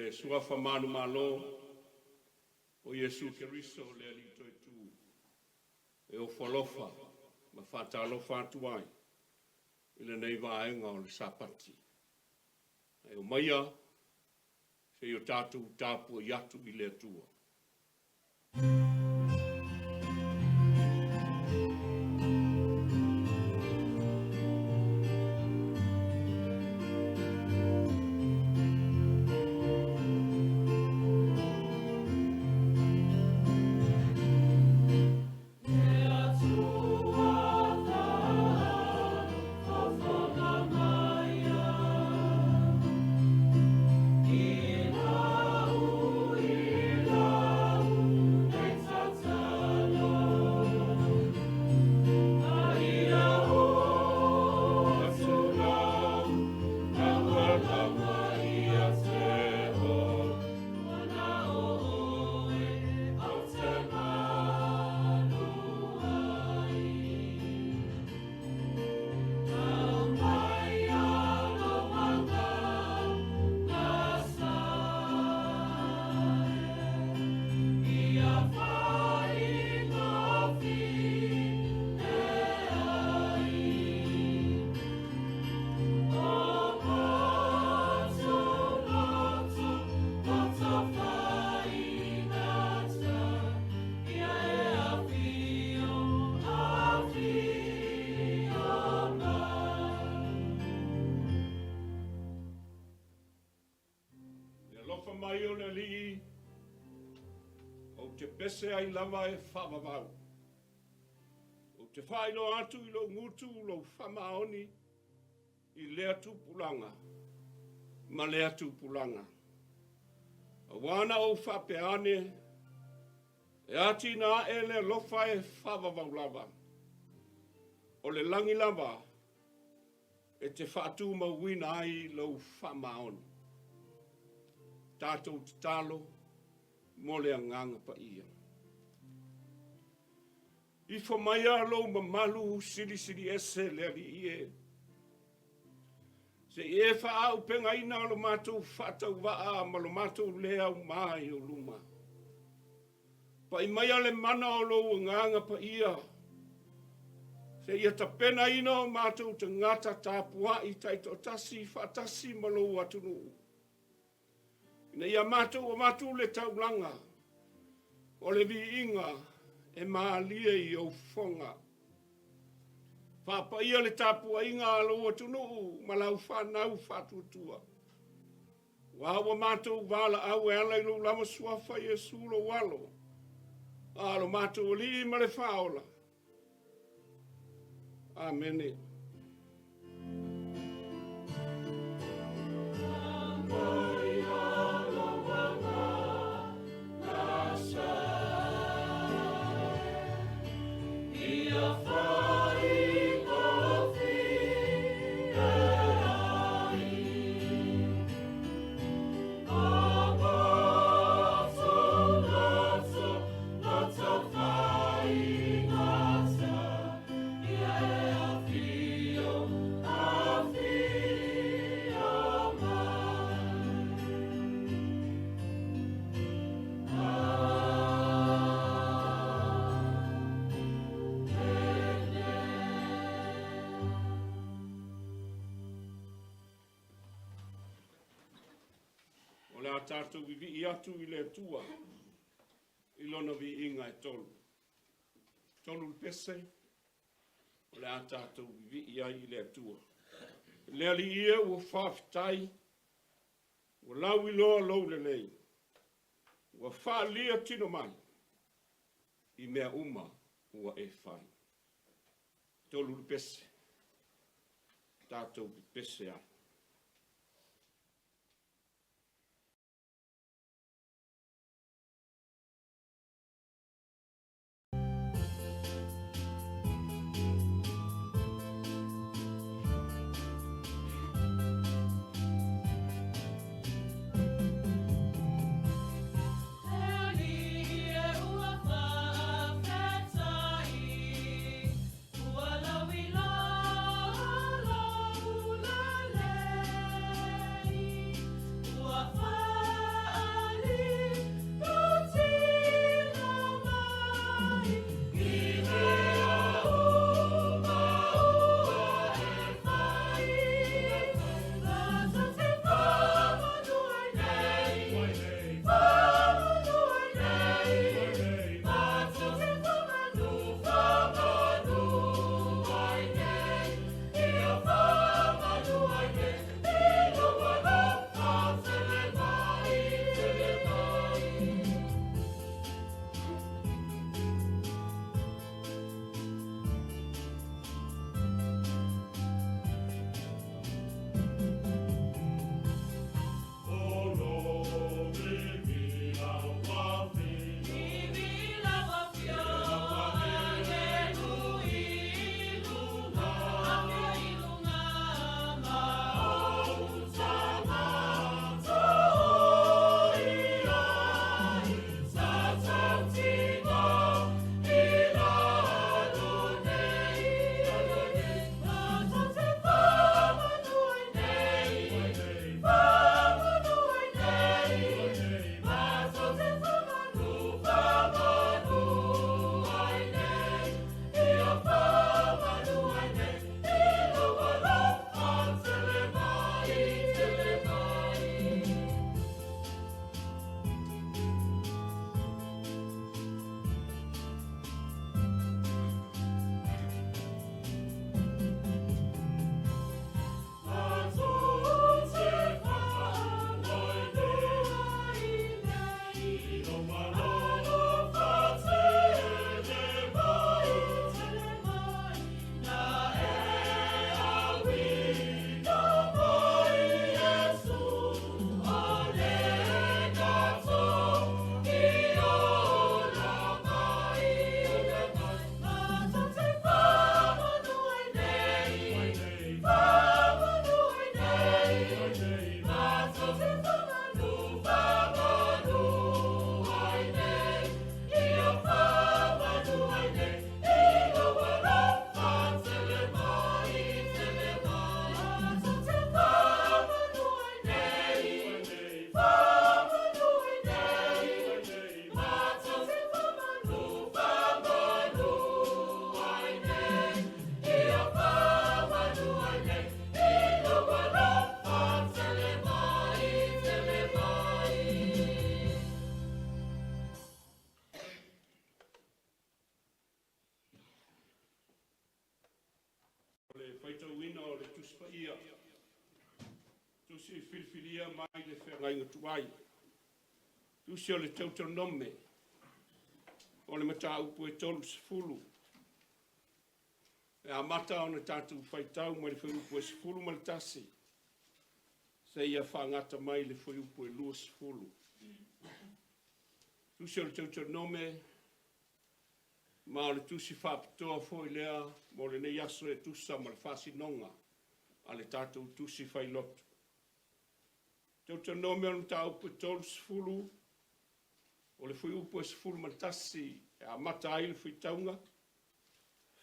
le suafa manu malo o Yesu Keriso le alito e tu e o folofa ma fata alofa atuai ile nei vaenga o le sapati e o maia se o tatu tapu i atu i le atua. Pese ai lava e whamawau. O te whaino atu i lo ngutu lo whamaoni i lea tupulanga. Ma lea tupulanga. A wana o whapeane e ati na ele lofa e whamawau lava. O le langi lava e te whatu mawina ai lo whamaoni. Tātou te talo mo le anganga pa ia. I whamaia lo mamalu siri ese le ali ie. Se e whaau penga ina lo mātou whatau waa ma lo mātou lea o mai o luma. Pa i maia le mana o lo nganga pa ia. Se ia ta pena ina o mātou te ngata tāpua i taito tasi whatasi ma lo atunu. Ina ia mātou o mātou le taulanga. O le vi inga e maalia i o fonga. Whapa ia le tapua inga alo atunu ma lau whanau whatutua. Wawa mātou wala au e ala ilo lama suafa Yesu lo walo. Alo mātou li ma le whaola. Amene. Tātou vivi i atu i le tua i lona vi inga e tolu. Tolu pese o le a tātou vivi i ai i le tua. Le ali ia ua whawhitai ua lau i loa lou le nei. Ua whaalia tino mai i mea uma ua e whai. Tolu pese tātou pese ai. La whaitau ina o le tuspa ia. Tusi filfilia mai le whengai ngatuai. Tusi o le tautanome. O le mata upu e tolu sifulu. E a mata o na tātou whaitau mai le whaiupu e sifulu ma le tasi. Se ia whangata mai le whaiupu e lua sifulu. Tusi o le tautanome. Ma o le tusi whapitoa fwoi lea mo le nei aso e tusa ma le whasinonga. A le tātou tusi whailotu. Tautanome o le mata upu e tolu sifulu. O le whaiupu e sifulu ma le tasi. E a mata ai le whaitaunga.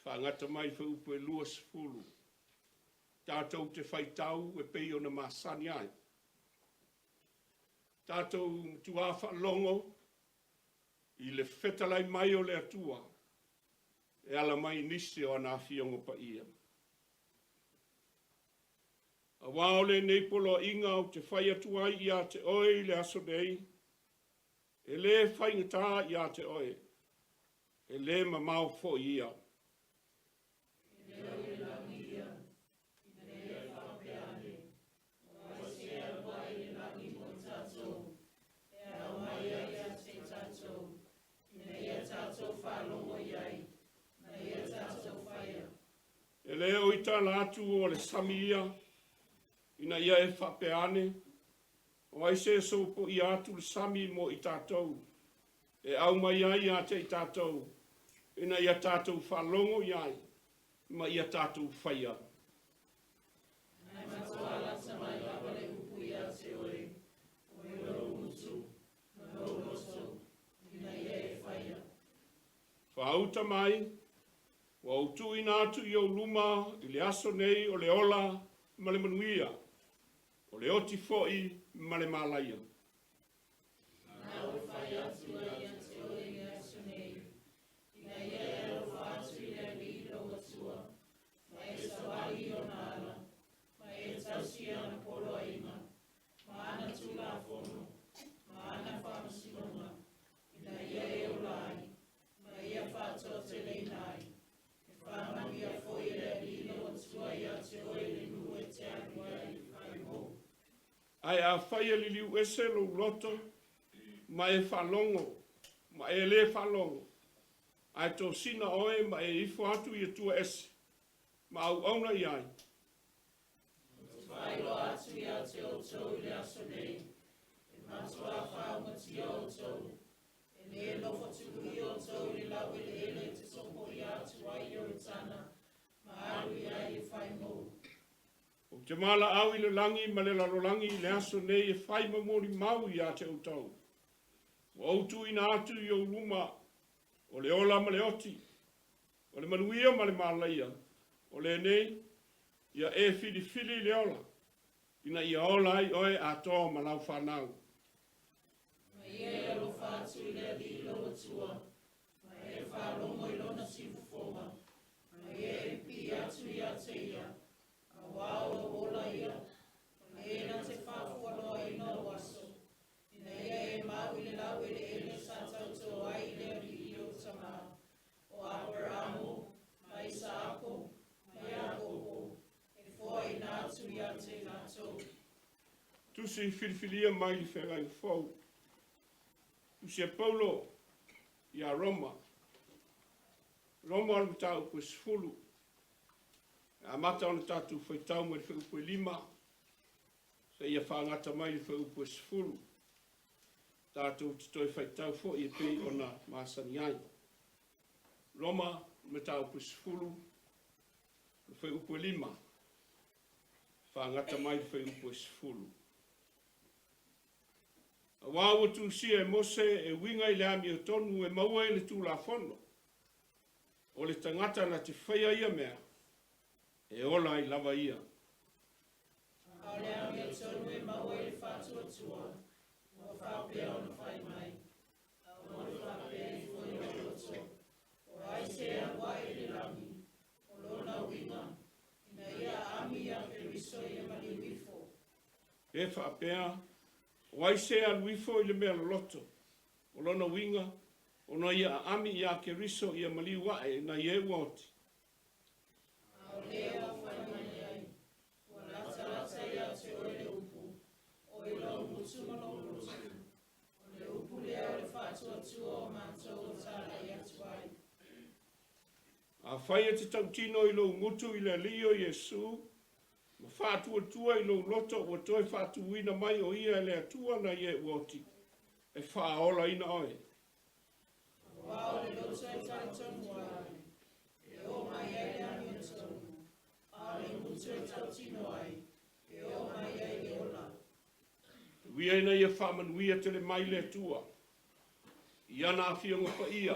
Whangata mai whaupu e lua sifulu. Tātou te whaitau e pei o na masani ai. Tātou tuafa longo i le whetalai mai o le atua. E ala mai nisi o ana whiongo pa ia. A waole nei polo inga o te whai atuai i a te oe le aso nei. E le whaingata i a te oe. E le mamau fo ia. E leo i tala atu o le samia, ina ia e whapeane, o ai se so po i atu le sami mo i tātou, e au mai ai a te i tātou, ina ia tātou whalongo i ai, ma ia tātou whaia. Nai matua la samai lava le upu i a te oe, o e ro mutu, ma ro rosto, ina ia e whaia. Whauta mai, wa utu ina atu i o luma, i le aso nei o le ola, ma le manuia, o le oti foi, ma le malaia. Nā o whai atu ai a te oe i aso nei, ina ia e ro whātu i le li ro atua, ma e sawari o nāla, ma e tausi ana polo aina, ma ana tula fono, ma ana whamasilonga, ina ia e o lai, ma ia whātua te lei nai. Whamania foi le lino atua i a te oe le nu e te anua i whai mō. Ai a whaia li liu ese lo loto, ma e whalongo, ma e le whalongo. Ai tō sina oe, ma e ifo atu i atua ese, ma au auna i ai. Whailo atu i a te o tau le aso nei, e matua whaumati o tau, e le lofo tui o tau le lau le ele te sopo i atu ai o tana, ma aru i ai e whai mō. O te mala au i le langi, ma le lalolangi i le aso nei e whai mamori mau i a te o tau. O autu ina atu i o luma, o le ola ma le oti, o le manuia ma le malaia, o le nei, ia e fili fili le ola, ina ia ola ai oe a toa ma lau whanau. Ma ia e alo whātu i le li lo atua, ma e whārongo i lona sifu fonga, ma ia e pi atu i a te ia, a wao o ola ia, ma e na te whāwhanoa i no waso, ina ia e mau i le lau e le ele sa tauto ai le li i o tama, o Abramo, ma Isaako, ma Iakopo, e fōi nā atu i a te nātou. Tusi filifilia mai li whengai fau. Tusi e Paulo i a Roma. Roma alu tau koe sifulu. A mata ona tātou whaitau mai li whaupu e 5. Se ia whangata mai li whaupu e sifulu. Tātou titoi whaitau fo i e pei ona māsani ai. Roma me tau koe sifulu. Li whaupu e 5. Whangata mai li whaupu e sifulu. A wawa tu sia e mose e winga i le ami o tonu e maua e le tū la fono. O le tangata na te whaia ia mea. E ola i lava ia. A le ami o tonu e maua i le whātua tua, o whāpea o na whai mai. O le whāpea i fwoi o roto. O aise a wa e le rangi. O lona winga. Ina ia ami a ke riso i e mani wifo. E whaapea. O ai se a luifo i le mea loto. O lona winga, o na ia ami ia ke riso ia maliwa e na ie woti. A o lea o whai whaia te tautino I lo ngutu I le lio Yesu, ma whātua tua I lo loto o toi whātuina mai o ia le atua na ia uoti, e whaola ina oe. Wao le loto e tautonu ai, e o mai e le ani o tonu, a le ngutu e tautino ai, e o mai e le ola. Wia ina ia whamanuia te le mai le atua, I ana awhionga pa ia,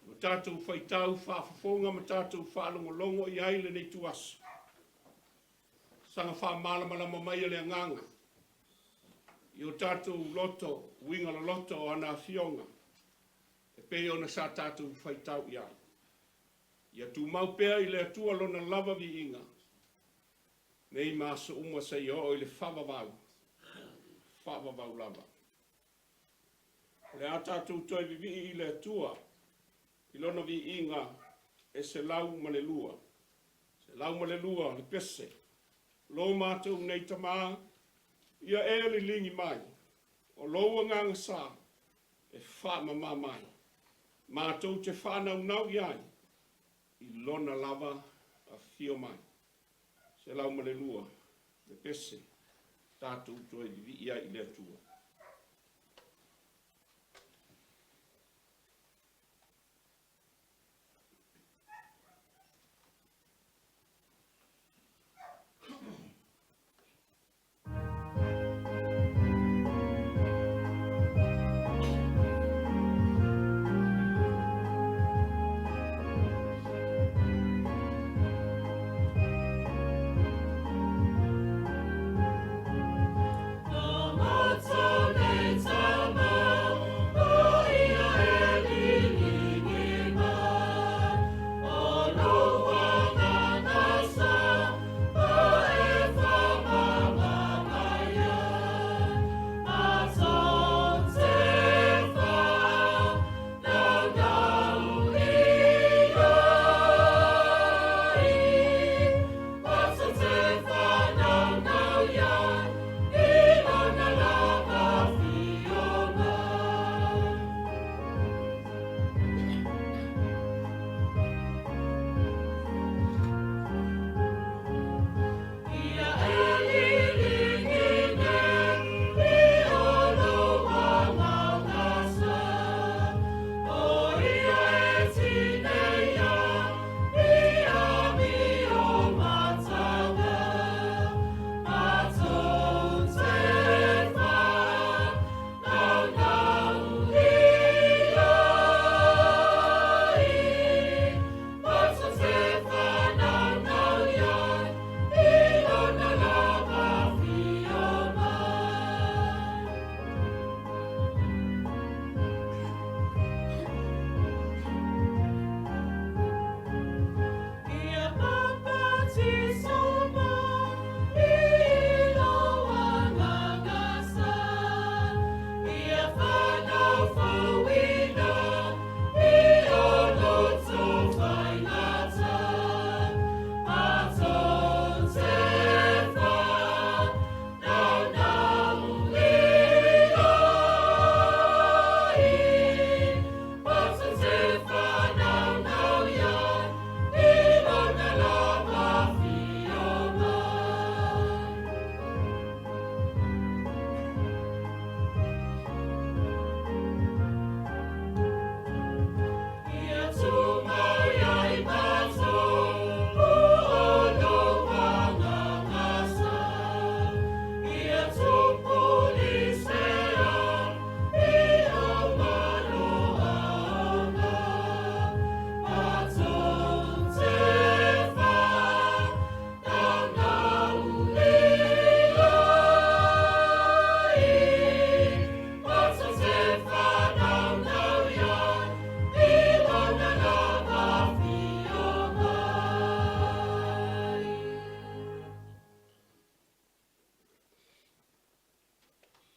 ma tātou whaitau whaafafonga ma tātou whaalongolongo I aile nei tuasu. Sanga whaamalamala mai le nganga. I o tātou loto, winga la loto o ana awhionga. E pei ona sa tātou whaitau I ai. Ia tu mau pea I le atua lona lava vi inga. Nei maso uma sa I o I le whavavau. Whavavau lava. Le a tātou toi vivi I le atua. I lona vi inga e se lau ma le lua. Se lau ma le lua le pese. Lo mātou nei tamā. Ia e le lingi mai. O loa nganga sā. E wha ma mai. Mātou te whanau nau iai. I lona lava a fio mai. Se lau ma le lua. Le pese. Tātou toi vivi ia I le atua.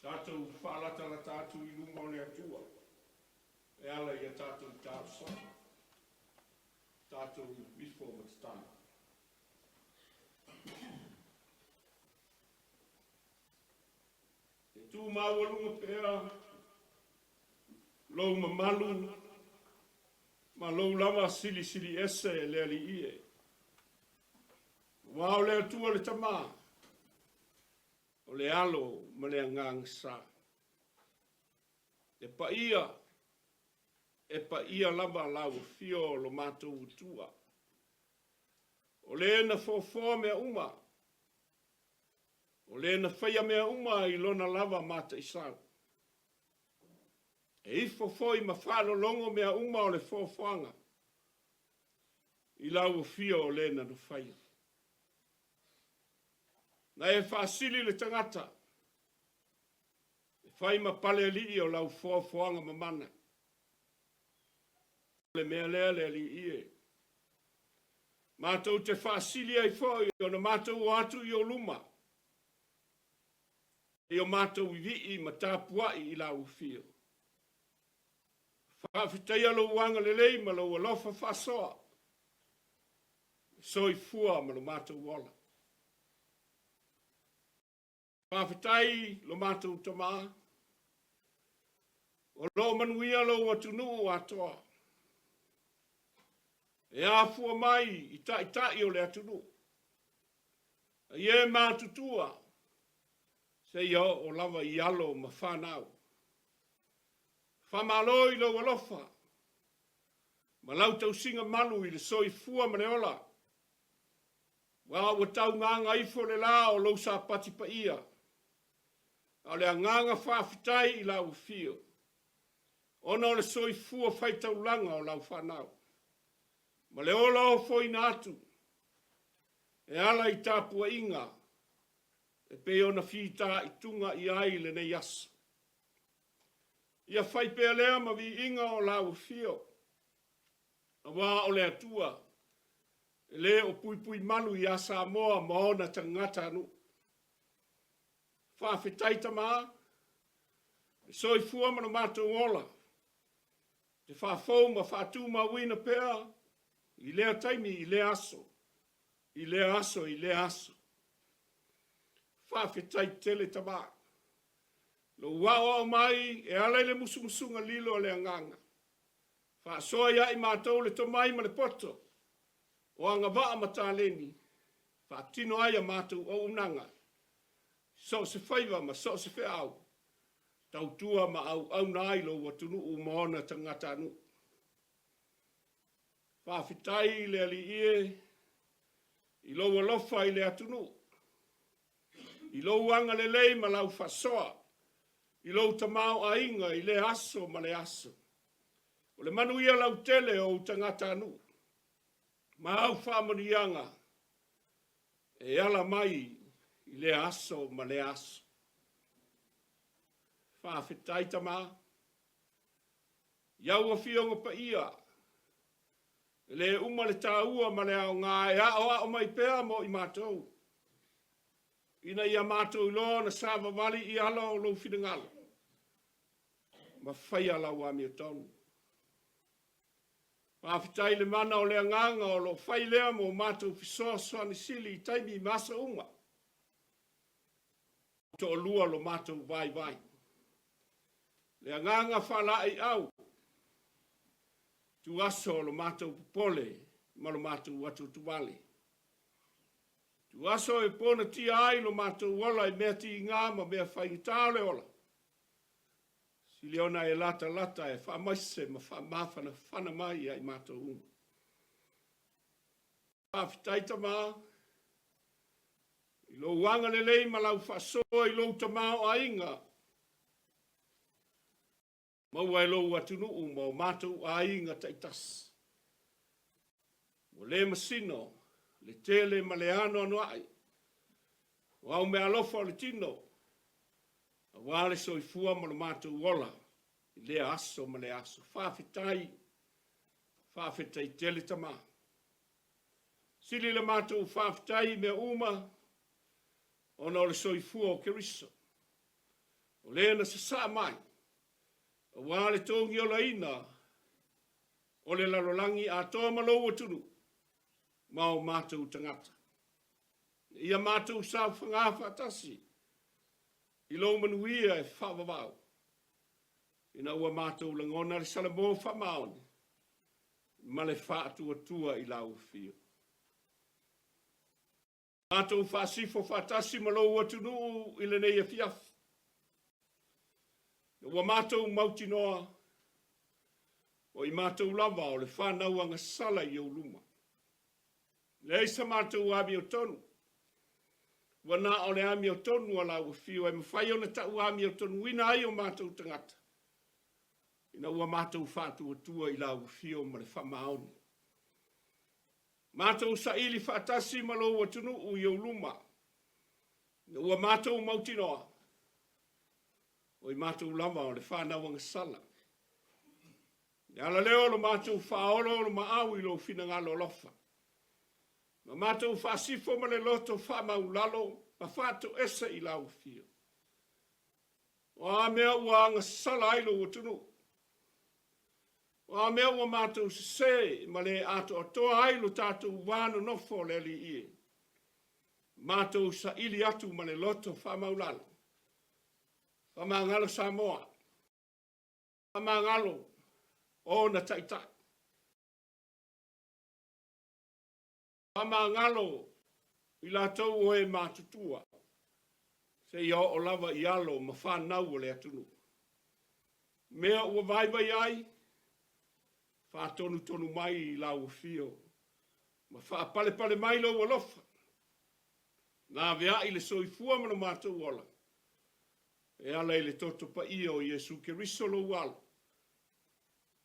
Tātou whaalata la tātou I lunga o le atua. E ala I a tātou tāwsa. Tātou bifo matana. E tū māwalunga pēra, lou mamalu, Ma lou lama sili sili ese e le ali ie. Wao le atua le tama. O le alo ma le angang sa. E pa ia lama lau fio lo matou utua. O le na fofo mea uma. O le na whaia mea uma i lona lava mata i sau. E i fofo i mawhalo longo mea uma o le fofoanga. I lau fio o le na no whaia. Na e whaasili le tangata. E whai ma pale li o lau fofoanga mamana. Le mea lea le li ie. Mātou te whaasili ai fōi o na mātou o atu i o luma. I o mātou i vii ma tāpuai i lau fio. Whawhitai alo wanga le lei ma lo alofa whasoa. Soi fua ma lo mātou wala. Whawhitai lo mātou tamā. O lo manuia lo atunu o atoa. E a fua mai i tai o le atunu. A ie mātutua. Se ia o lava i alo ma whanau. Whamaloi lo alofa. Ma lau tau singa malu i le soi fua ma le ola. Wa tau nganga ifo le la o lo sa pati pa ia. A le nganga whawhitai i lau fio. Ona o le soi fua whaitau langa o lau whanau. Ma le ola o foi natu. E ala i tāpua inga. E pe ona whita i tunga i ai le nei aso. Ia whai pea lea ma vi inga o lau fio. A wā o le atua. E le o pui pui manu i asa moa ma ona tangata anu. Whawhitai tamā. E soi fua manu mātou ola. Te whawhau ma whātū ma wina pea. I lea taimi, i lea aso. I lea aso, i lea aso. Whawhitai tele tamā. Lo wao mai e alai le musumusunga lilo le anganga. Whaasoa ia i mātou le tomai ma le poto. O anga waa mataleni. Whaatino ai a mātou o unanga. So se whaiva ma so se whiau. Tau tua ma au nai lo watunu u maona tangata anu. Whawhitai le ali ie. I lo alofa i le atunu. I lo anga le lei ma lau whasoa. I lo tamau a inga i le aso ma le aso. O le manu ia lau tele o tangata anu. Ma au whamanianga. E ala mai i le aso ma le aso. Whawhitai tamā. Iau a whionga pa ia. Le uma le tāua ma le au ngā e ao mai pēa mo i mātou. Ina ia mātou lo na sāwa wali i ala o lo whiringalo. Ma whai ala wa mi o tonu. Whawhitai le mana o le anganga o lo whai lea mo mātou whisoa soani sili i taimi i masa unga. To lua lo mātou vai vai. Le anganga whala i au. Tu aso lo mātou pole ma lo mātou watu tuwale. Tu aso e pona tia ai lo mātou wala i mea ti ngā ma mea whai tāo le ola. Si leona e lata e whamaise ma whamawhana whana mai ai mātou unga. Whawhitai tamā. I lo wanga le lei ma lau whasoa i lo tamau a inga. Maua e lo atunu u ma o mātou a inga taitas. Mo le masino. Le tele ma le ano anu ai. O au me alofa o le tino. A wale so i fua ma le mātou wola. I le aso ma le aso. Whawhitai. Whawhitai tele tamā. Sili le mātou whawhitai me uma. Ona o le so i fua o keriso. O le na sa mai. O wale tongi o la ina. O le lalolangi a toa malo atunu. Ma o mātou tangata. Ia mātou sa whangawha atasi. I lo manuia e whawawau. Ina ua mātou langona le salamo whamaone. ma le whaatua i lau fio. Mātou whaasifo whaatasi ma lou atunu i le nei a fiaf. Wa mātou mauti noa o i mātou lava o le whanau anga sala i au luma. Le eisa mātou ami o tonu. Wana o le ami o tonu a lau fio e mwhai ona tau ami o tonu ina ai o mātou tangata. Ina ua mātou whatua i lau fio ma le whamaoni. Mātou sa ili whaatasi ma lou atunu u i au luma. Ina ua mātou mauti noa. O i mātou lava o le whanau anga sala. Ni ala leo lo mātou whaolo lo maau i lo finangalo lofa. Ma mātou whaasifo ma le loto whamau lalo, ma whātou esa i lau fio. O a mea ua anga sala ilo utunu. O a mea ua mātou se ma le ato atoa ailo tātou wāno nofo le li ie. Mātou sa ili atu ma le loto whamau lalo. Whamangalo Samoa. Whamangalo o na taitai. Whamangalo i la tau o e mātutua. Se ia o lava i alo ma whanau o le atunu. Mea ua vai ai. Whātonu tonu mai i lau fio. Ma whaapale mai lo alofa. Nā vea i le soifua mana mātou ola. E ala i le toto pa ia o Iesu ke riso lo walo.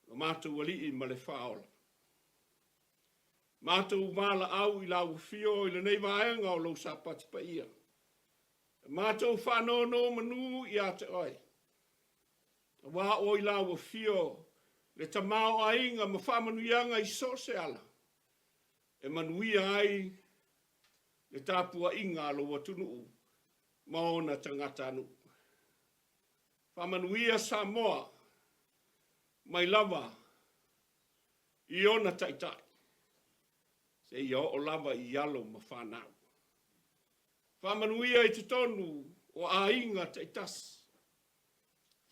O mātou wali i ma le whaola. Mātou mala au i lau fio i le nei vaenga o lo sapati pa ia. Mātou whanono manu i ate oi. Wā o i lau fio le tamao a inga ma whamanuianga i so se ala. E manuia ai le tāpua inga lo watunu ma ona tangata anu. Whamanuia Samoa mai lava i ona taitai. Se ia o lava i alo ma whanau. Whamanuia i te tonu o a inga taitasi.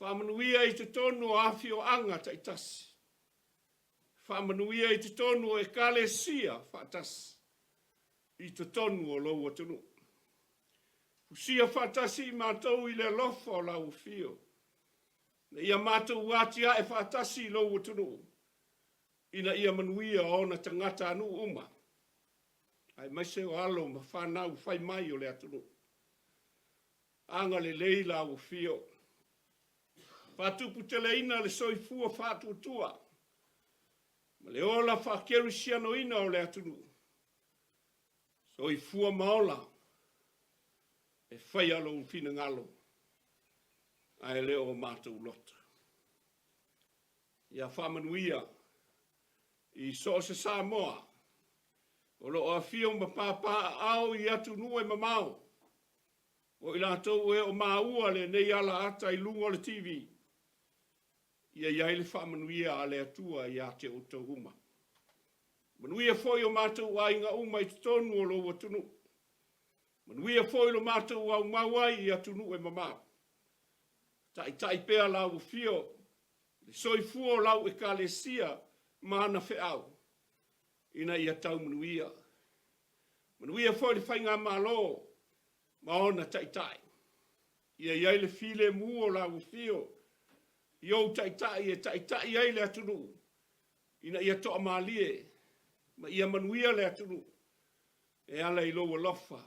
Whamanuia i te tonu o awhio anga taitasi. Whamanuia i te tonu o e kalesia whaatasi. I te tonu o lau atunu. Pusia whaatasi i mātou i le lofa o lau fio. Na ia mātou wātia e whaatasi i lau atunu. Ina ia manuia o na tangata anu uma. Ai maise o alo ma whanau whai mai o le atunu. Anga le leila o fio. Whatupu teleina le soifua whatuatua. Ma le ola whakeru siano ina o le atunu. Soifua maola. E whai alo fina ngalo. Ai leo o mātou lota. Ia whamanuia. I so se Samoa. O lo o fio ma papa au i atu nue mamau. O i lātou e o maua le nei ala ata i lungo le TV. Ia iai le whamanuia a le atua i ate o tau uma. Manuia foi o mātou a inga uma i tonu o lo watunu. Manuia foi lo mātou au mawai i atu nue mamau. Tai pea lau fio. Le soifua lau e kalesia mana feau. Ina ia tau manuia. Manuia foi le whainga malo. Maona tai. Ia iai le file mua lau fio. Iou tai ai le atunu. Ina ia toa malie. Ma ia manuia le atunu. E ala i loa lofa.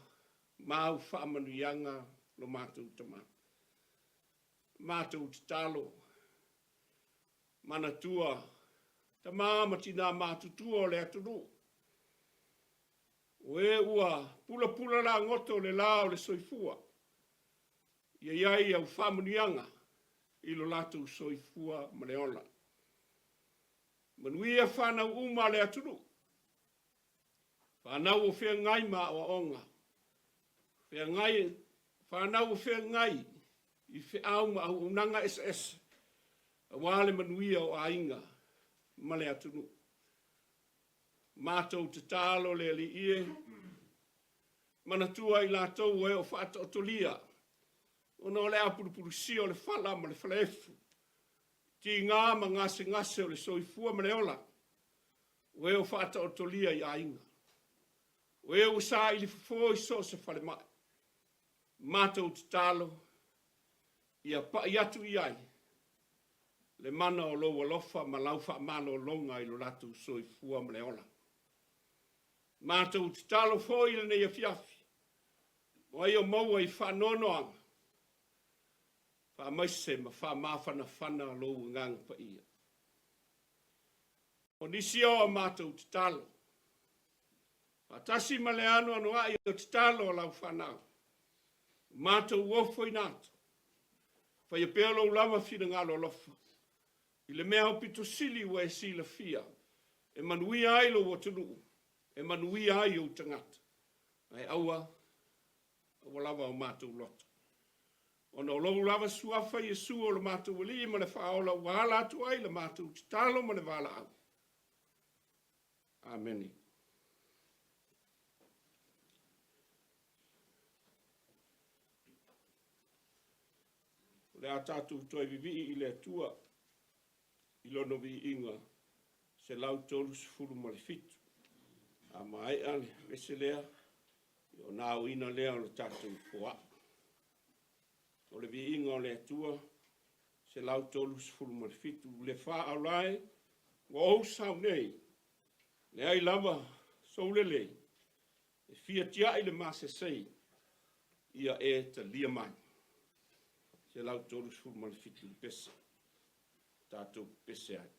Mau wha manuianga lo mātou tama. Mātou talo. Manatua. Ta māma tina mātutua o le atunu. O e ua pula la ngoto le lao le soifua. Ia iai au whamunianga i lo latu soifua ma le ola. Manuia whanau uma le atunu. Whanau o whea ngai ma o onga. Whanau o whea ngai i wheau ma au unanga SS. A wale manuia o ainga. Male atunu. Mātou te tālo le li ie. Manatua i lātou e o whaata o tolia. Ono le apurupuru si o le whala ma le whalefu. Ti ngā ma ngase o le soifua ma le ola. Ue o whaata o tolia i ainga. Ue o sa ili fwoi so se whare mai. Mātou te talo, ia pa i atu i ai. Le mana o loa lofa ma laufa mano longa i lo latu soi fua mle ola. Mātou te talo fwoi le nei a fiafi. O ai o maua i whanonoanga. Wha maise ma wha mawhana whana lou ngang pa ia. O nisi o a mātou te talo. Wha tasi ma le anu anu ai o te talo lau whanau. Mātou uofo i nātu. Wha ia pēlo lama whina ngalo lofa. I le mea o pito sili ua e sila fia. E manui ai lo o tunu. E manui ai o tangata. Ai aua. Aua lava o mātou loto. Ona o lou lava suafa i su o le mātou wali ma le whaola wala atu ai le mātou te talo ma le wala au. Ameni. Le a tātou toi vivi i le atua i lono vi inga se lau tolu se furu ma le fitu. A mai ane, vese lea, i o nāu ina lea o le tātou fua. O le vi inga o le atua se lau tolu se furu ma le fitu. Le wha au lai, o au sau nei, le ai lava soulele, e fia tia i le mase sei, ia e ta lia mai. Se lau tolu se furu ma le fitu pesa. Tātou pese ai.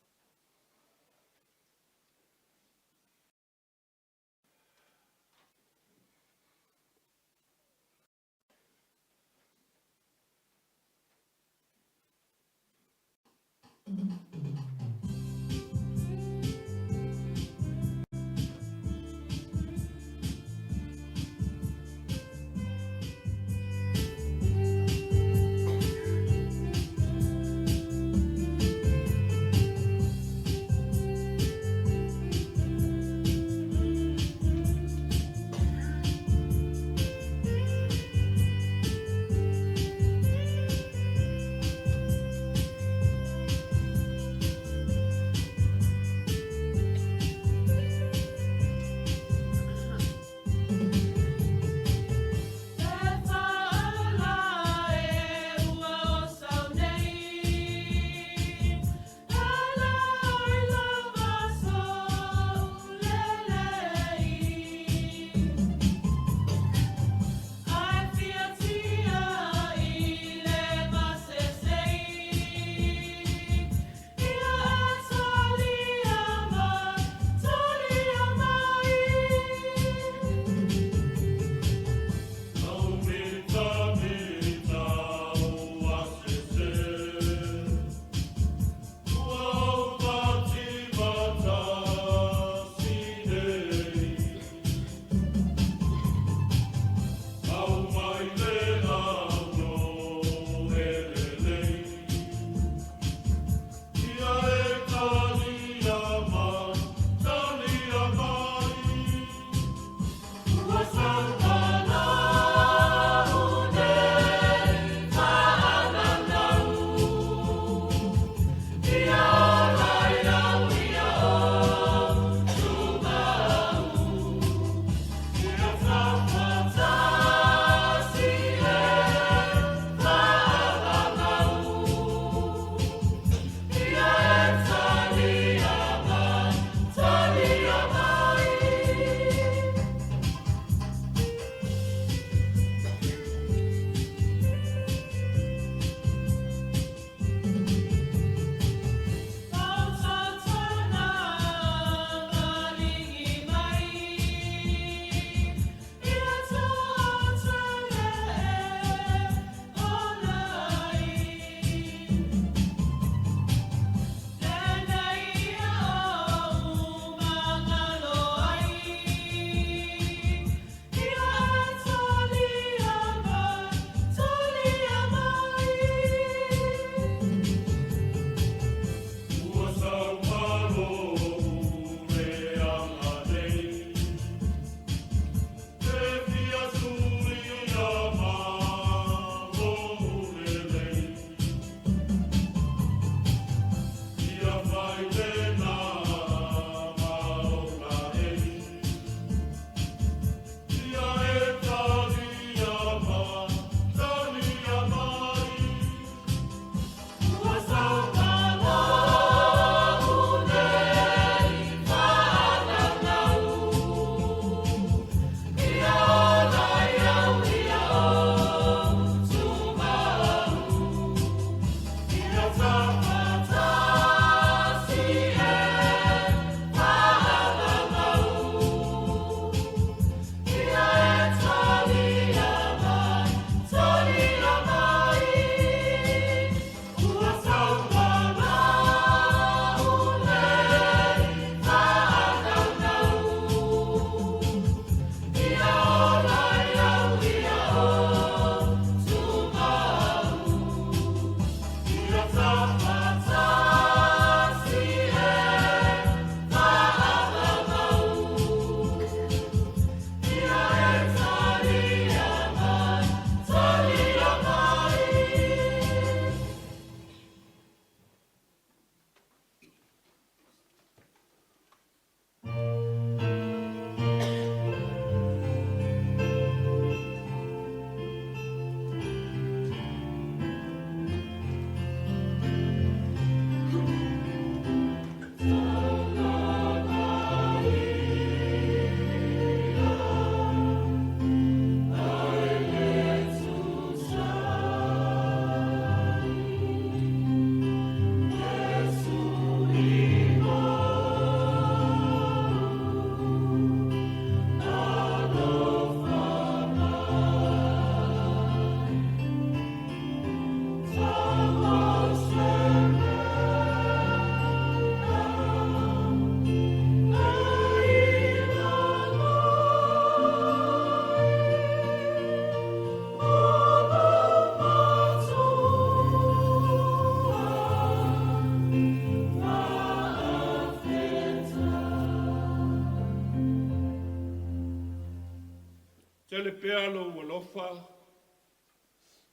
Tele pea lo walofa,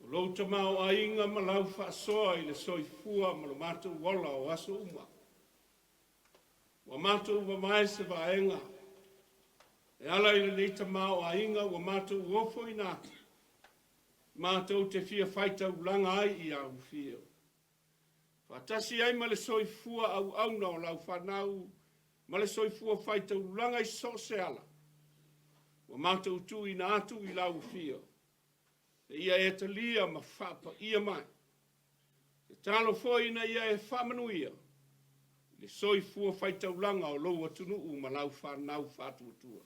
o lo tamau a inga malau whaasoa i le soifua ma lo mātou wala o aso uma. Wa mātou wa mai se vaenga, e ala i le nei tamau a inga wa mātou wofo i nātu. Mātou te fia whaita ulanga ai i au fia. Whatasi ai ma le soifua au na o lau whanau, ma le soifua whaita ulanga i so se ala. Wa mātou tu i nātu i lau fia. E ia e te lia ma whapa ia mai. E talo fōina ia e whamanuia. Le soifua whaita ulanga o loua tunu u ma lau whanau whātuatua.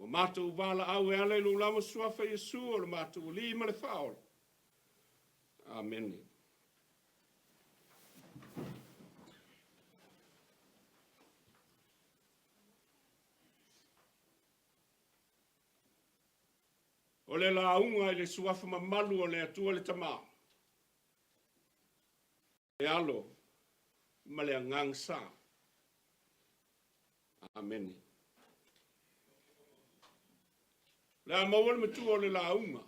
Wa mātou wala au e ale lo lama suafa Yesu o le mātou li ma le whaola. Amen. O le launga i le suafa mamalu o le atua le tamā. E alo, ma le angang sa. Amen. Le amawal matu o le launga,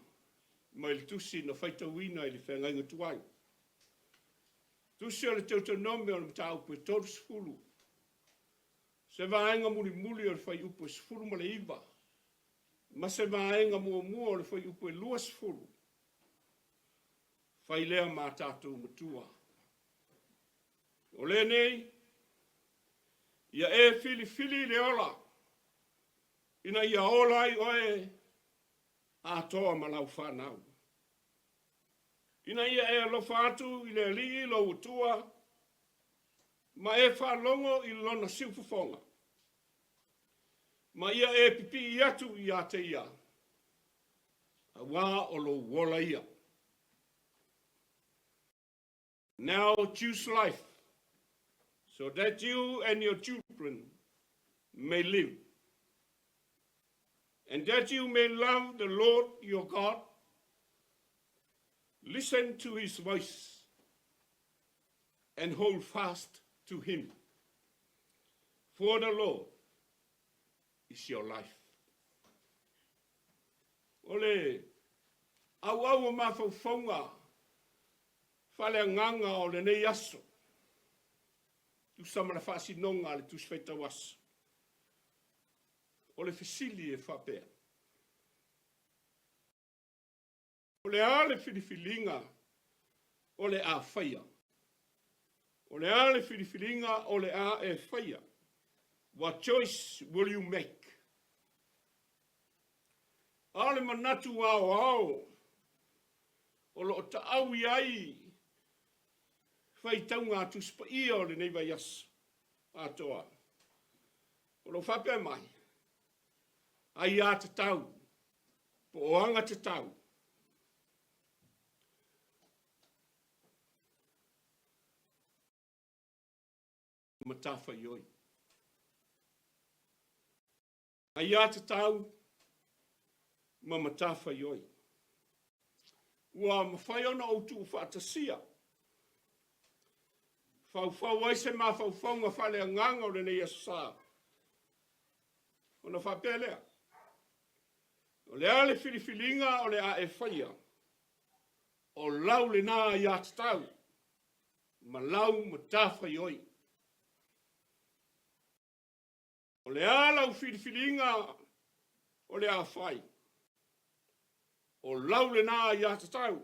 ma il tusi no whaita wina i le whenga inga tuai. Tusi o le teutonome o le mtau pue toru sifuru. Se vaenga muli o le whai upo sifuru ma le iwa. Ma se vaenga mua o le whai upo e lua sifuru. Whai lea mā tātou matua. O le nei, ia e fili le ola. Ina ia ola i oe a toa ma lau whanau. Ina ia e alofa atu i le alii lo utua, ma e whalongo i lona siufufonga. Ma ia e pipi i atu i a te ia. A wā o lo wola ia. Now choose life, so that you and your children may live, and that you may love the Lord your God. Listen to his voice and hold fast to him, for the Lord is your life. Ole, au mawhauwhaunga, whale nganga o le nei aso. Tu samara whasi nonga le tu sveta waso. O le fesili e whapea. O le a le whiriwhiringa o le a whaia. O le a le whiriwhiringa o le a e whaia. What choice will you make? A le manatu ao. O lo ta au iai. Whai taunga tu spa ia o le nei vai as. Atoa. O lo whapea mai. Ai a te tau. Po oanga te tau. Matafa ioi. Ai a te tau. Ma matafa ioi. Ua mawhai ona o tu whaatasia. Whau ai se ma whau ngā whale a nganga o le nei asa. Ona whapea lea. O le a le whiriwhiringa o le a e whaia. O lau le nā i a te tau. Ma lau ma tawha ioi. O le a lau whiriwhiringa o le a whai. O lau le nā i a te tau.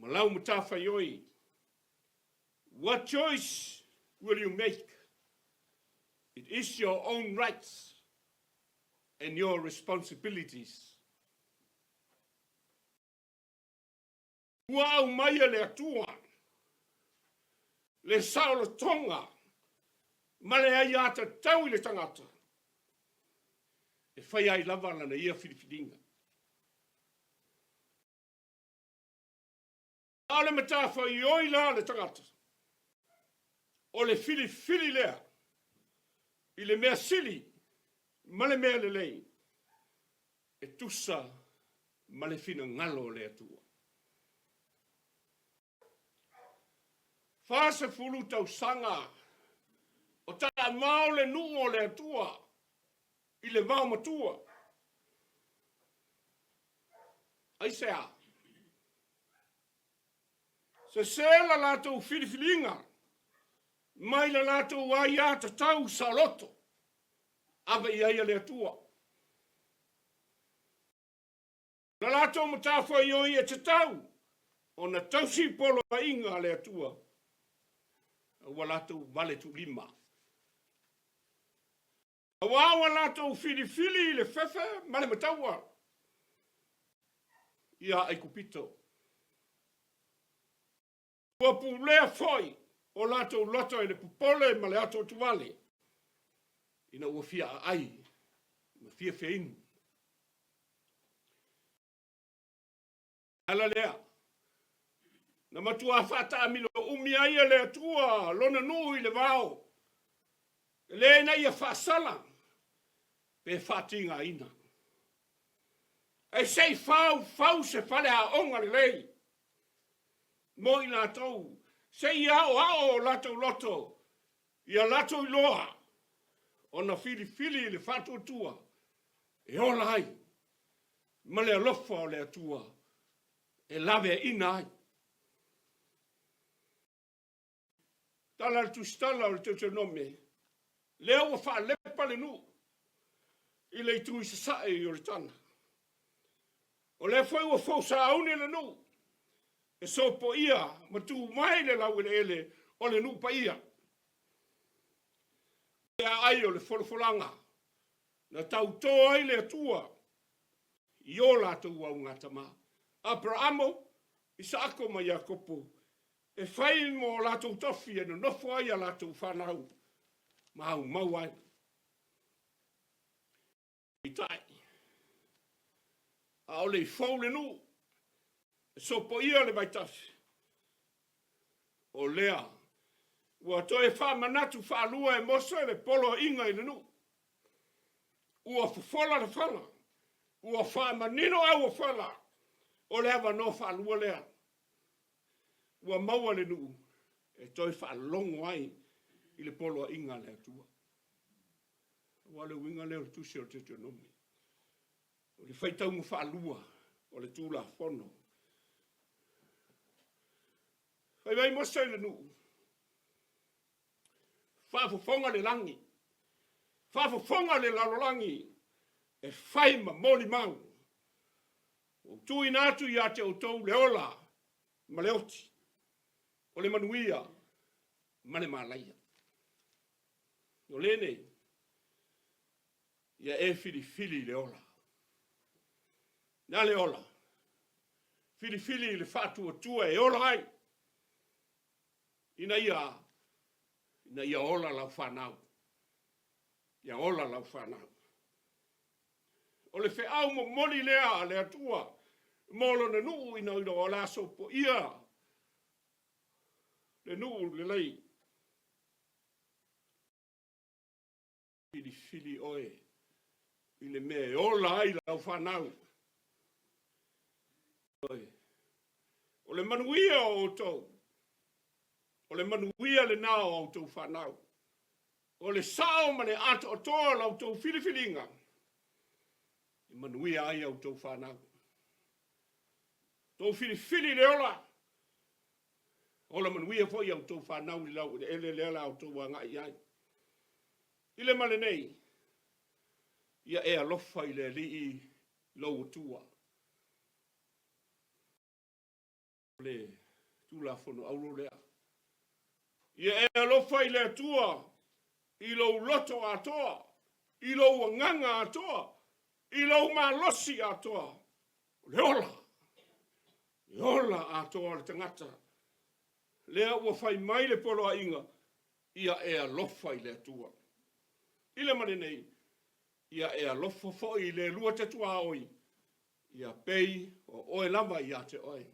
Ma lau ma tawha ioi. What choice will you make? It is your own rights and your responsibilities. Ua au mai le atua, le sao le tonga, ma le ai ata tau i le tangata. E whai ai lava lana ia whiriwhiringa. Ale matafa i oi la le tangata. O le fili lea. I le mea sili. Ma le mea le lei. E tusa ma le fina ngalo le atua. Fase fulu tau sanga. O ta mao le nuu o le atua. I le vau matua. Ai sea. Se la lato filifilinga. Mai la lato wai ata tau sa loto. Ava ia le atua. La lato matafo i e te tau. O na tausi polo a inga le atua. Ua lato vale tu lima. Awa lato fili le fefe male matawa. Ia ai kupito. Ua pulea foi. O lato loto e le pupole ma le ato tuale. Ina ua fia ai. Ma fia feinu. Ala lea. Na matua fata amilo umi ai le atua. Lona nui le vao. Le na ia fasala. Pe fatinga ina. E sei fau se fale a onga le lei. Mo ina tau. Sei ao lato loto. Ia lato iloa. Ona fili le fatu tua. E ola ai. Ma le alofa o le atua. E lave ina ai. Tala tu stala o le te nome. Leo wa fa lepa le nu. I le tu se sa e o le tana. O le foi wa fo sa auni le nu. E so po ia. Ma tu mai le lau ele. O le nu pa ia. Ia ai o le folfolanga. Na tau tō ai le atua. I o la tu au ngatama. Abrahamo. Isako ma Jakopo. E fai mo la tu tofi e no nofo ai a la tu whanau. Mau ai. I tai. A ole i fau le nu. E so po ia le vai tafi. O lea. Ua to e wha manatu wha lua e moso e le polo inga i le nu. Ua fufola le whala. Ua wha manino au o whala. O le awa no wha lua lea. Ua maua le nu. E to e wha longo ai. I le polo inga le atua. Ua le winga leo le tusi o te te nomi. O le whaitau mu wha lua. O le tūla whono. Whai moso i le nu. Whafufonga le langi. Whafufonga le lalolangi. E whai ma moli mau. O tui natu i ate o tau le ola. Ma le oti. O le manuia. Ma le malaia. O lene. Ia e fili le ola. Na le ola. Fili le fatu o tua e ola ai. Ina ia ola lau whanau. Ia ola lau whanau. O le wheau mo moli lea le atua. Molo na nuu ina ino o la sopo ia. Le nuu le lei. Fili oe. I le mea e ola ai lau whanau. O le manuia o tau. O le manuia le nao au tau whanau. O le sao ma le ato o toa lau tau filifilinga. I manuia ai au tau whanau. Tau filifili le ola. O le manuia foi au tau whanau ni lau. Ele le au tau wangai ai. I le male nei. Ia e alofa i le lii lau tua. Le tula fono auro lea. Ia e alofa i le atua. I lau loto atoa. I lau nganga atoa. I lau malosi atoa. Le ola. Le ola atoa le tangata. Lea ua fai mai le polo a inga. Ia e alofa i le atua. I le mane nei. Ia e alofa fo i le lua te tua oi. Ia pei o oe lava i ate oi.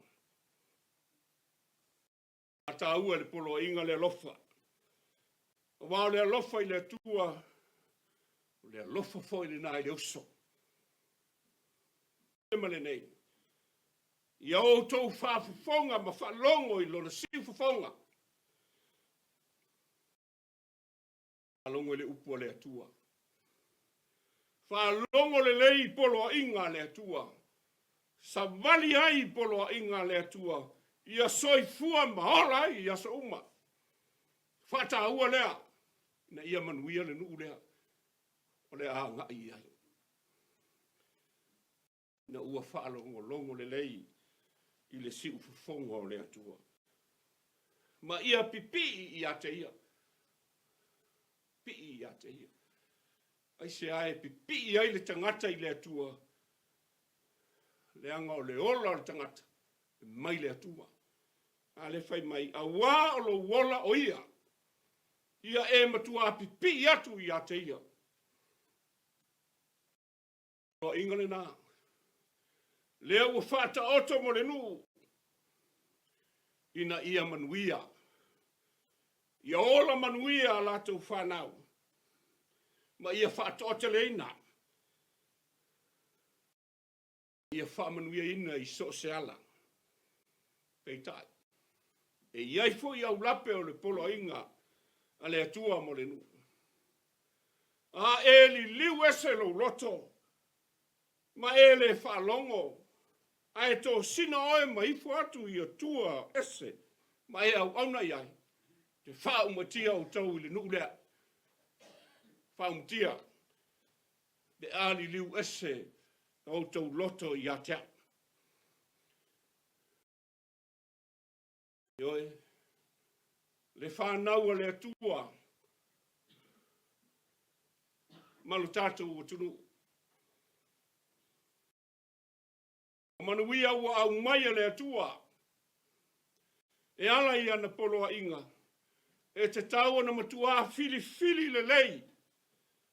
Ata ua le polo inga le alofa. O wao le alofa i le tua. Le alofa fo i le nai le uso. Le mane nei. Ia o tau whafufonga ma whalongo i lona sifufonga. Whalongo le upo le atua. Whalongo le lei polo inga le atua. Sa vali ai polo inga le atua. Ia soifua maola ia sa uma. Fata ua lea. Na ia manuia le nuu lea. O le a ngai ai. Na ua whaalongo longo le lei. I le si ufufonga o le atua. Ma ia pipi ia te ia. Pipi ia te ia. Ai se ae pipi ai le tangata i le atua. Le anga o le ola o le tangata. Mai le atua. A le fai mai a wā o lo wola o ia. Ia e matua pipi atu ia te ia. O ingale nā. Lea ua whata oto mo le nuu. Ina ia manuia. Ia ola manuia la tau whanau. Ma ia whata oto le ina. Ia whamanuia ina i so se ala. Peitai. E iai fo i au lape o le polo inga. A le atua mo le nuu. A e li liu ese lo roto. Ma e le whalongo. A e tō sina oe ma ifo atu i atua ese. Ma e au auna iai. Te whao matia o tau i le nuu lea. Whao matia. Be a li liu ese. O tau loto i atea. Ioe. Le whanau a le atua. Malu tātou o tunu. O manuia ua au mai a le atua. E ala i ana poloa inga. E te tau ana matua fili fili le lei.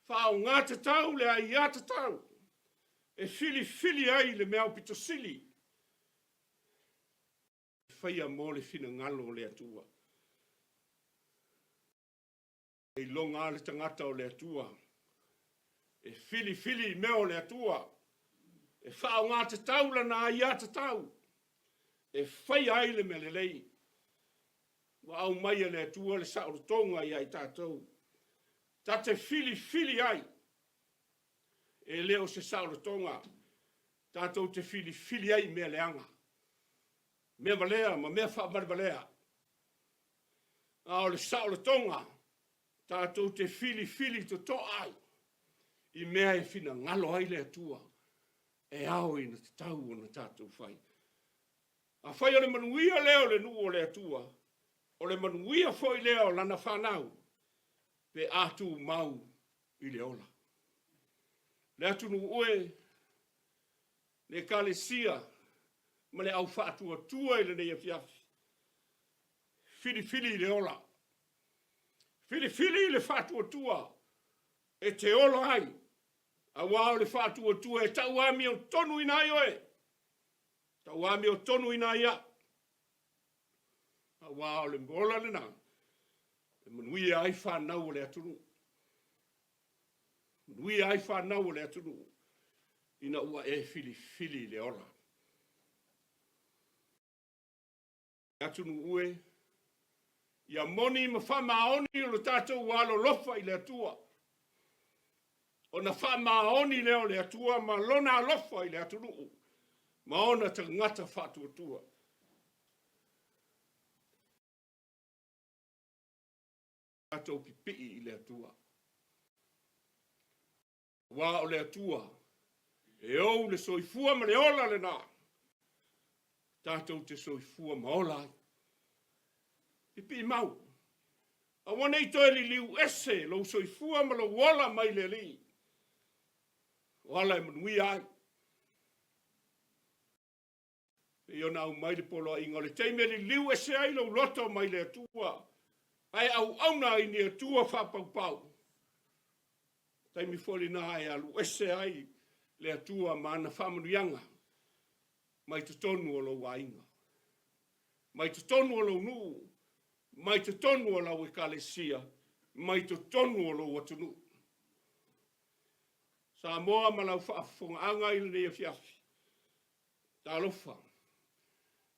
Whao ngā te tau le ai a te tau. E fili fili ai le mea pito sili. Whaia mō le fina ngalo le atua. E longa le tangata o le atua. E fili fili meo le atua. E whao ngā te tau la nā ia te tau. E whai ai le me le lei. Wa au mai le atua le sauru tonga i ai tātou. Ta te fili fili ai. E leo se sauru tonga. Tātou te fili fili ai mea leanga. Mea valea ma mea whaamari valea. A o le sauru tonga. Tātou te fili fili to to ai. I mea e fina ngalo ai le atua. E au ina te tau o na tātou whai. A whai o le manuia leo le nuu o le atua. O le manuia foi leo lana whanau. Pe atu mau i le ola. Le atu nu ue. Le kalesia. Ma le au whaatua tua i le nei a fiafi. Fili fili le ola. Fili fili le whaatua tua. E te ola ai. A wao le whaatua tua e tau ami o tonu ina i oe. Tau ami o tonu ina ia. A wao le mbola le na. E manui ai whanau le atunu. Manui ai whanau le atunu. Ina ua e fili fili le ola. Atunu ue. Ia moni ma whamaoni o le tātou walo lofa i le atua. O na whamaoni leo le atua ma lona lofa i le atunu. Ma ona te ngata whatu atua. Tātou pipi i le atua. Wā o le atua. E au le soifua ma le ola le nā. Tātou te soifua ma ola ai. Pipi mau. A wana i toi li liu ese lo soifua ma lo wala mai le li. Wala e manui ai. E o nau mai le polo a inga le teime li liu ese ai lo loto mai le atua. Ai au auna i ni atua whapau pau. Taimi foli na ai alu ese ai le atua ma ana whamanuianga. Mai te tonu o lo wainga. Mai te tonu o lo nuu. Mai te tonu o lau e kalesia. Mai te tonu o lo watunu. Sa moa ma lau whaafonga anga i le fiafi. Ta lofa.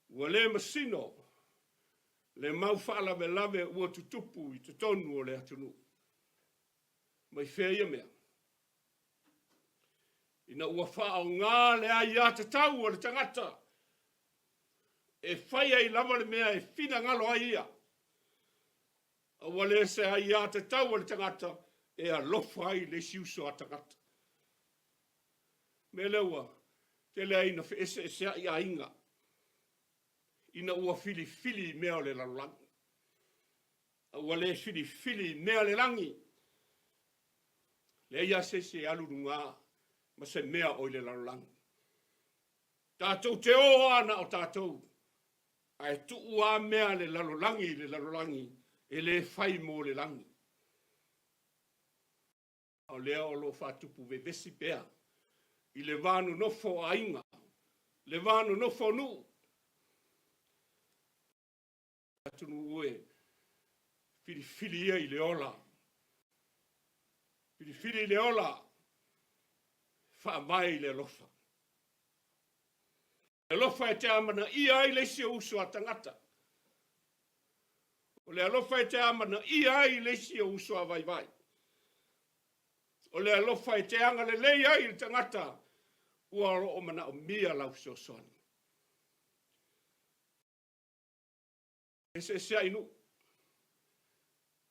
Ua le masino. Le mau whaala me lave ua tutupu i te tonu o le atunu. Mai whea ia mea. ina ua whao ngā le ai a te tau o le tangata. E whai ai lava le mea e whina ngalo ai ia. A wale se ai a te tau o le tangata e a lofa ai le siuso a tangata. Me leua, te lea ina wheese e sea i a inga. Ina ua fili fili mea o le lalangi. A wale fili fili mea le langi. Le ia se aluru ngā, ma se mea o le lalangi. Tātou te o ana o tātou. Ai tu ua mea le lalangi, e le fai mo le langi. O lea o lo whatupu ve vesi pea. I le vānu nofo a inga. Le vānu nofo nu. Atunu ue. Fili ia i le ola. Fili le ola. Wha le lofa. Le lofa e te amana ia i le si uso a tangata. O le alofa e te amana ia i le si uso a vai. O le alofa e te anga le lei ai i tangata. Ua o mana o mia lau so soani. E se sea inu.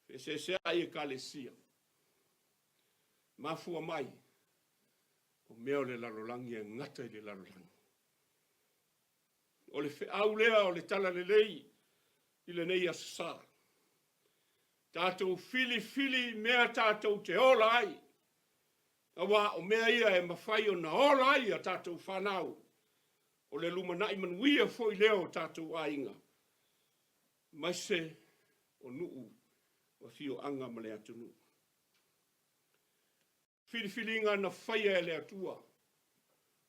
E se sea i e kalesia. Mafua mai. O mea o le larolangi e ngata i le larolangi. O le au lea o le tala le lei. I le nei asasara. Tātou fili mea tātou te ola ai. Awa o mea ia e mawhai o na ola ai a tātou whanau. O le lumanai manuia foi leo tātou ainga. Mai se o nuu wa fio anga ma le atunu. Fili inga na whaia e le atua.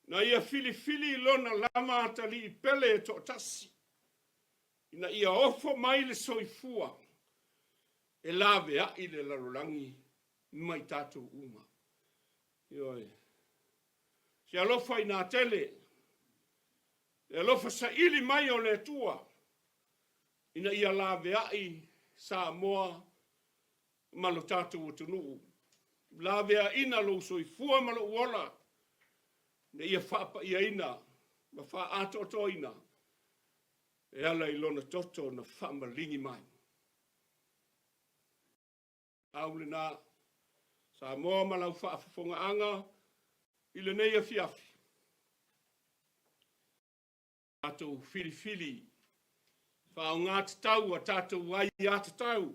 Na ia fili lona lama atali i pele e to tasi. Ina ia ofo mai le soifua. E lawe a i le larolangi mai tātou uma. Ioi. Se alofa i nā tele. E alofa sa ili mai o le tua. Ina ia lawe a i sa moa malo tātou o tunu. Lawe a ina lo soifua malo uola. Ne ia whapa ia ina. Ma wha atoto ina. E ala i lona toto na whama lingi mai. Aule nā, sa moa malau whaafafonga anga, i le nei a fiafi. Tātou fili, whao ngā te tau a tātou wai a te tau,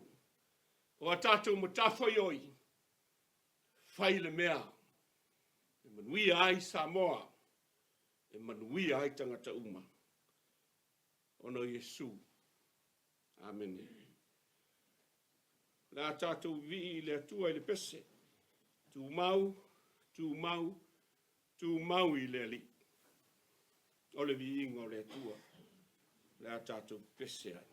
o a tātou matawhai oi, whai le mea, e manui ai sa moa, e manui ai tangata uma. Ono Yesu. Amen. La tātou vi le atua i le pese. Tu mau i le li. O le vi ingo le atua. La tātou pese ai.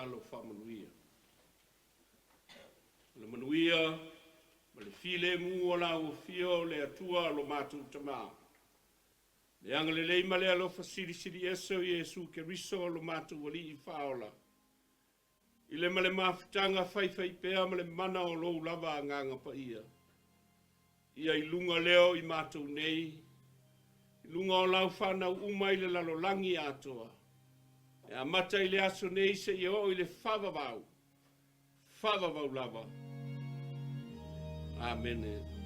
talo whamanuia. Le manuia, ma le file mu o la o fio le atua lo matu tama. Le angale le ima le alofa siri siri eso Yesu ke riso lo matu wali I faola. I le male mafutanga fai pea ma le mana o lo lava nganga pa ia. Ia I lunga leo I matu nei. I lunga o lau whana umai le lalo langi atoa. E a mata I le aso nei se I o I le whavavau. Whavavau lava. Amen.